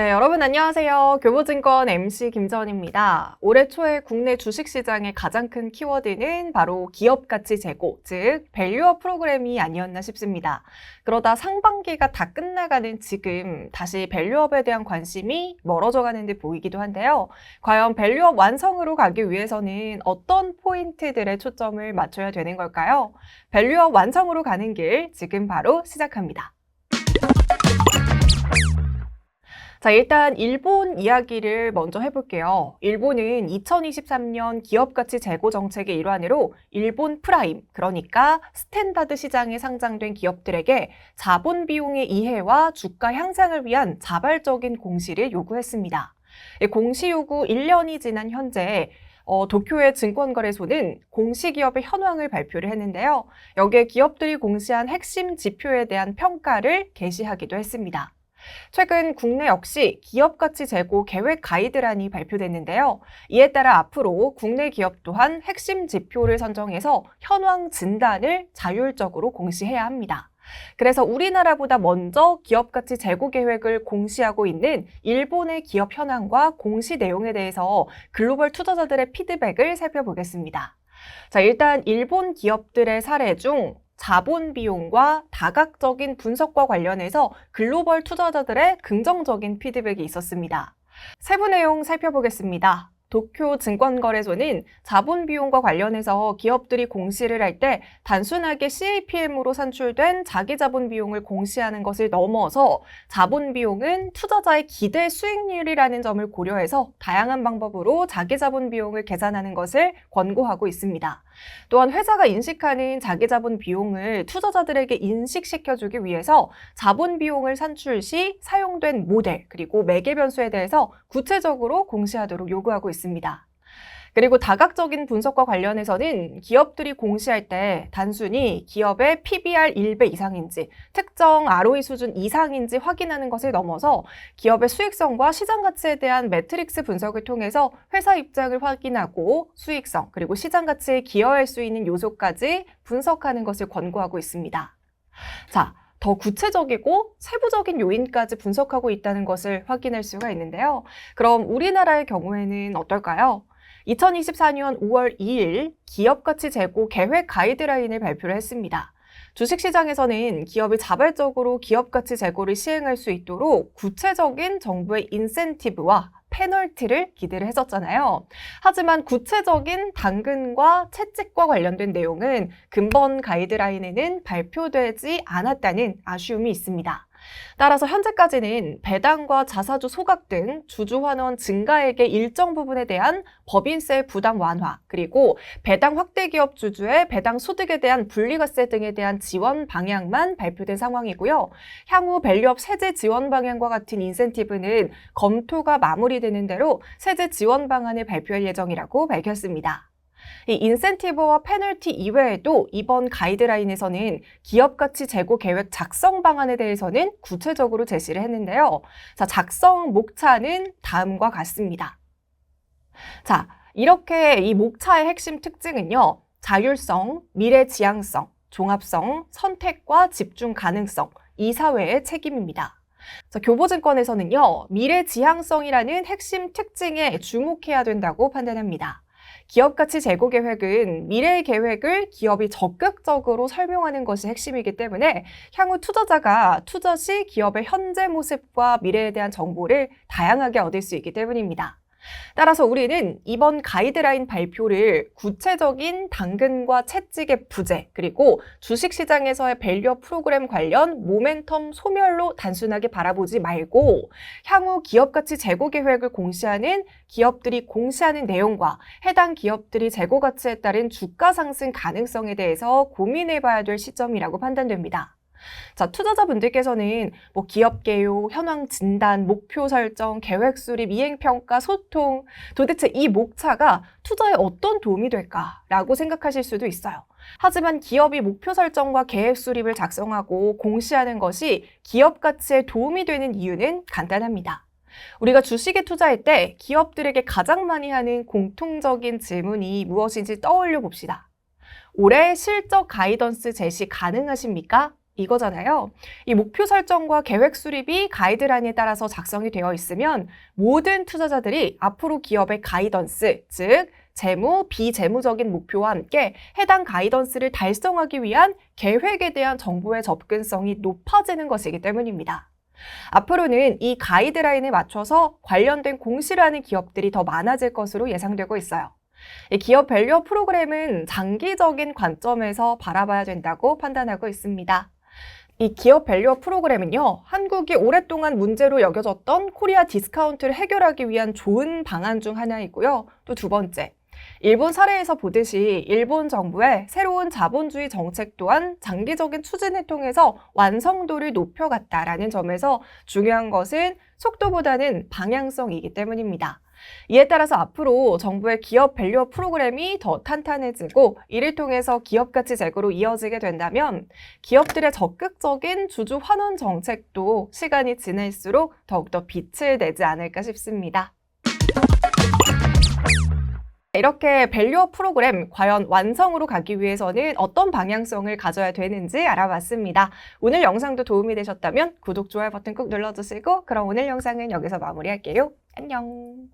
네, 여러분 안녕하세요. 교보증권 MC 김전입니다. 올해 초에 국내 주식시장의 가장 큰 키워드는 바로 기업가치 제고, 즉 밸류업 프로그램이 아니었나 싶습니다. 그러다 상반기가 다 끝나가는 지금 다시 밸류업에 대한 관심이 멀어져 가는 듯 보이기도 한데요. 과연 밸류업 완성으로 가기 위해서는 어떤 포인트들에 초점을 맞춰야 되는 걸까요? 밸류업 완성으로 가는 길 지금 바로 시작합니다. 자, 일단 일본 이야기를 먼저 해볼게요. 일본은 2023년 기업가치 제고 정책의 일환으로 일본 프라임, 그러니까 스탠다드 시장에 상장된 기업들에게 자본 비용의 이해와 주가 향상을 위한 자발적인 공시를 요구했습니다. 공시 요구 1년이 지난 현재 도쿄의 증권거래소는 공시기업의 현황을 발표를 했는데요. 여기에 기업들이 공시한 핵심 지표에 대한 평가를 게시하기도 했습니다. 최근 국내 역시 기업가치 제고 계획 가이드란이 발표됐는데요. 이에 따라 앞으로 국내 기업 또한 핵심 지표를 선정해서 현황 진단을 자율적으로 공시해야 합니다. 그래서 우리나라보다 먼저 기업가치 제고 계획을 공시하고 있는 일본의 기업 현황과 공시 내용에 대해서 글로벌 투자자들의 피드백을 살펴보겠습니다. 자, 일단 일본 기업들의 사례 중 자본 비용과 다각적인 분석과 관련해서 글로벌 투자자들의 긍정적인 피드백이 있었습니다. 세부 내용 살펴보겠습니다. 도쿄 증권거래소는 자본 비용과 관련해서 기업들이 공시를 할 때 단순하게 CAPM으로 산출된 자기 자본 비용을 공시하는 것을 넘어서 자본 비용은 투자자의 기대 수익률이라는 점을 고려해서 다양한 방법으로 자기 자본 비용을 계산하는 것을 권고하고 있습니다. 또한 회사가 인식하는 자기 자본 비용을 투자자들에게 인식시켜주기 위해서 자본 비용을 산출 시 사용된 모델 그리고 매개 변수에 대해서 구체적으로 공시하도록 요구하고 있습니다. 그리고 다각적인 분석과 관련해서는 기업들이 공시할 때 단순히 기업의 PBR 1배 이상인지 특정 ROE 수준 이상인지 확인하는 것을 넘어서 기업의 수익성과 시장 가치에 대한 매트릭스 분석을 통해서 회사 입장을 확인하고 수익성 그리고 시장 가치에 기여할 수 있는 요소까지 분석하는 것을 권고하고 있습니다. 자, 더 구체적이고 세부적인 요인까지 분석하고 있다는 것을 확인할 수가 있는데요. 그럼 우리나라의 경우에는 어떨까요? 2024년 5월 2일 기업가치 제고 계획 가이드라인을 발표를 했습니다. 주식시장에서는 기업이 자발적으로 기업가치 제고를 시행할 수 있도록 구체적인 정부의 인센티브와 페널티를 기대를 했었잖아요. 하지만 구체적인 당근과 채찍과 관련된 내용은 근본 가이드라인에는 발표되지 않았다는 아쉬움이 있습니다. 따라서 현재까지는 배당과 자사주 소각 등 주주 환원 증가액의 일정 부분에 대한 법인세 부담 완화, 그리고 배당 확대 기업 주주의 배당 소득에 대한 분리과세 등에 대한 지원 방향만 발표된 상황이고요. 향후 밸류업 세제 지원 방향과 같은 인센티브는 검토가 마무리되는 대로 세제 지원 방안을 발표할 예정이라고 밝혔습니다. 이 인센티브와 페널티 이외에도 이번 가이드라인에서는 기업가치 제고 계획 작성 방안에 대해서는 구체적으로 제시를 했는데요. 자, 작성 목차는 다음과 같습니다. 자, 이렇게 이 목차의 핵심 특징은요. 자율성, 미래 지향성, 종합성, 선택과 집중 가능성, 이 사회의 책임입니다. 자, 교보증권에서는요. 미래 지향성이라는 핵심 특징에 주목해야 된다고 판단합니다. 기업가치 제고 계획은 미래의 계획을 기업이 적극적으로 설명하는 것이 핵심이기 때문에 향후 투자자가 투자 시 기업의 현재 모습과 미래에 대한 정보를 다양하게 얻을 수 있기 때문입니다. 따라서 우리는 이번 가이드라인 발표를 구체적인 당근과 채찍의 부재, 그리고 주식시장에서의 밸류업 프로그램 관련 모멘텀 소멸로 단순하게 바라보지 말고 향후 기업가치 제고 계획을 공시하는 기업들이 공시하는 내용과 해당 기업들이 제고 가치에 따른 주가 상승 가능성에 대해서 고민해봐야 될 시점이라고 판단됩니다. 자, 투자자분들께서는 기업 개요, 현황 진단, 목표 설정, 계획 수립, 이행 평가, 소통, 도대체 이 목차가 투자에 어떤 도움이 될까라고 생각하실 수도 있어요. 하지만 기업이 목표 설정과 계획 수립을 작성하고 공시하는 것이 기업 가치에 도움이 되는 이유는 간단합니다. 우리가 주식에 투자할 때 기업들에게 가장 많이 하는 공통적인 질문이 무엇인지 떠올려 봅시다. 올해 실적 가이던스 제시 가능하십니까? 이거잖아요. 이 목표 설정과 계획 수립이 가이드라인에 따라서 작성이 되어 있으면 모든 투자자들이 앞으로 기업의 가이던스, 즉 재무, 비재무적인 목표와 함께 해당 가이던스를 달성하기 위한 계획에 대한 정보의 접근성이 높아지는 것이기 때문입니다. 앞으로는 이 가이드라인에 맞춰서 관련된 공시를 하는 기업들이 더 많아질 것으로 예상되고 있어요. 이 기업 밸류업 프로그램은 장기적인 관점에서 바라봐야 된다고 판단하고 있습니다. 이 기업 밸류업 프로그램은요, 한국이 오랫동안 문제로 여겨졌던 코리아 디스카운트를 해결하기 위한 좋은 방안 중 하나이고요. 또 두 번째, 일본 사례에서 보듯이 일본 정부의 새로운 자본주의 정책 또한 장기적인 추진을 통해서 완성도를 높여갔다라는 점에서 중요한 것은 속도보다는 방향성이기 때문입니다. 이에 따라서 앞으로 정부의 기업 밸류업 프로그램이 더 탄탄해지고 이를 통해서 기업 가치 제고로 이어지게 된다면 기업들의 적극적인 주주 환원 정책도 시간이 지날수록 더욱더 빛을 내지 않을까 싶습니다. 이렇게 밸류업 프로그램 과연 완성으로 가기 위해서는 어떤 방향성을 가져야 되는지 알아봤습니다. 오늘 영상도 도움이 되셨다면 구독, 좋아요 버튼 꾹 눌러주시고 그럼 오늘 영상은 여기서 마무리할게요. 안녕.